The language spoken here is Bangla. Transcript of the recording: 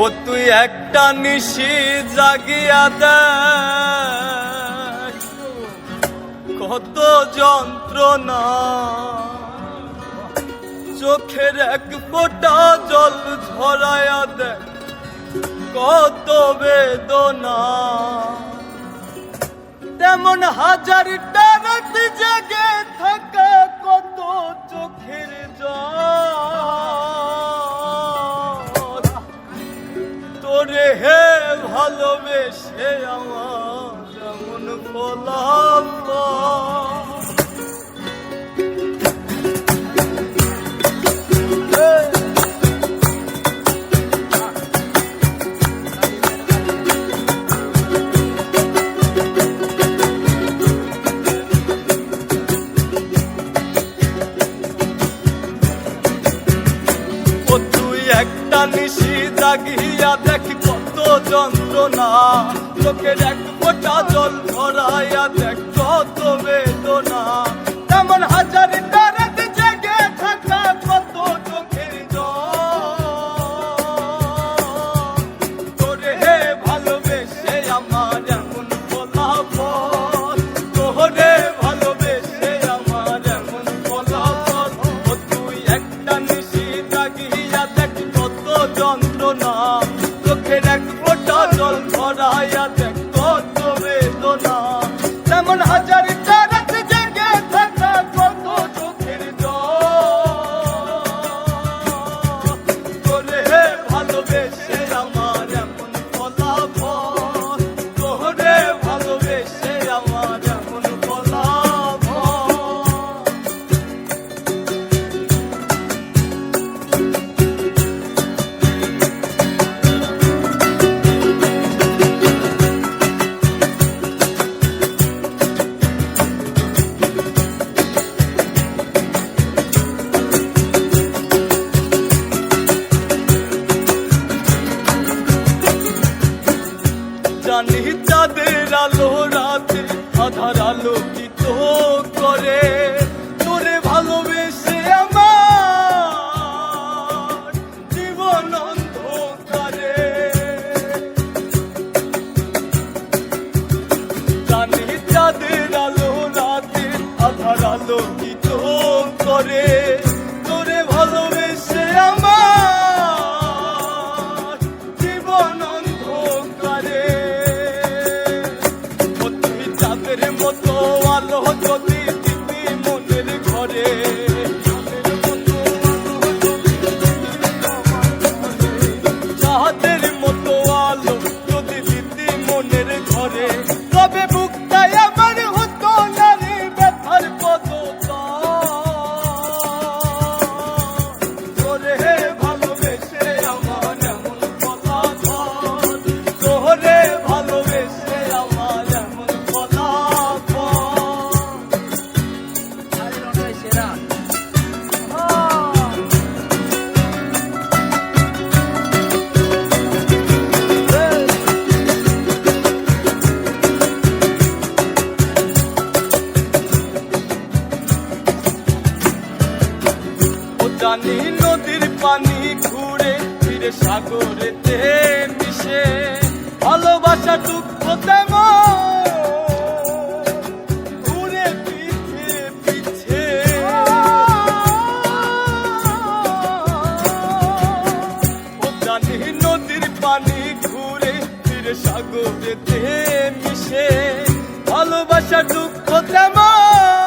ও তুই একটা নিশি জাগিয়া দেখ কত যন্ত্রণা, চোখের এক ফোঁটা জল ঝরায়া দেখ কত বেদনা। তেমন হাজারটা রাত জেগে থাকা কত চোখের জল, তোরে হে ভালোবেসে আমার যেমন ফলাফল। একটা নিশি জাগিয়া দেখ কত যন্ত্রণা, চোখের এক ফোঁটা জল ঝরাইয়া দেখ কত বেদনা। তেমন হাজারটা রাত জেগে থাকা কত চোখের জল, তোরে হে ভালোবেসে আমার এমন ফলাফল, তোরে ভালোবেসে আমার এমন ফলাফল। ও তুই একটা নিশি জাগিয়া দেখ কত যন্ত্রণা, চোখের এক ফোঁটা জল ঝরাইয়া দেখ কত বেদনা। তেমন হাজারটা রাত জেগে থাকা কত চোখের জল, তোরে হে ভালোবেসে আমার এমন ফলাফল, তোরে ভালোবেসে আমার এমন ফলাফল। জানি চাঁদের আলো রাতে আধার আলোকিত করে, তোরে ভালোবেসে আমার জীবন অন্ধকারে। জানি চাঁদের আলো রাতে আধার আলোকিত করে, তোরে ভালোবেসে আমার জীবন অন্ধকারে। চাঁদের মতো আলো যদি দিতি মনের ঘরে, চাঁদের মতো আলো যদি দিতি মনের ঘরে, তবে বুকটাই আমার হতো নারী ব্যথার পদতল, তোরে হে ভালোবেসে আমার এমন ফলাফল, তোরে ভালোবেসে আমার এমন ফলাফল। জানি নদীর পানি ঘুরে ফিরে সাগরেতে মিশে, ভালোবাসা দুঃখ তেমন ঘুরে পিছে পিছে। ও জানি নদীর পানি ঘুরে ফিরে সাগরেতে মিশে, ভালোবাসা দুঃখ তেমন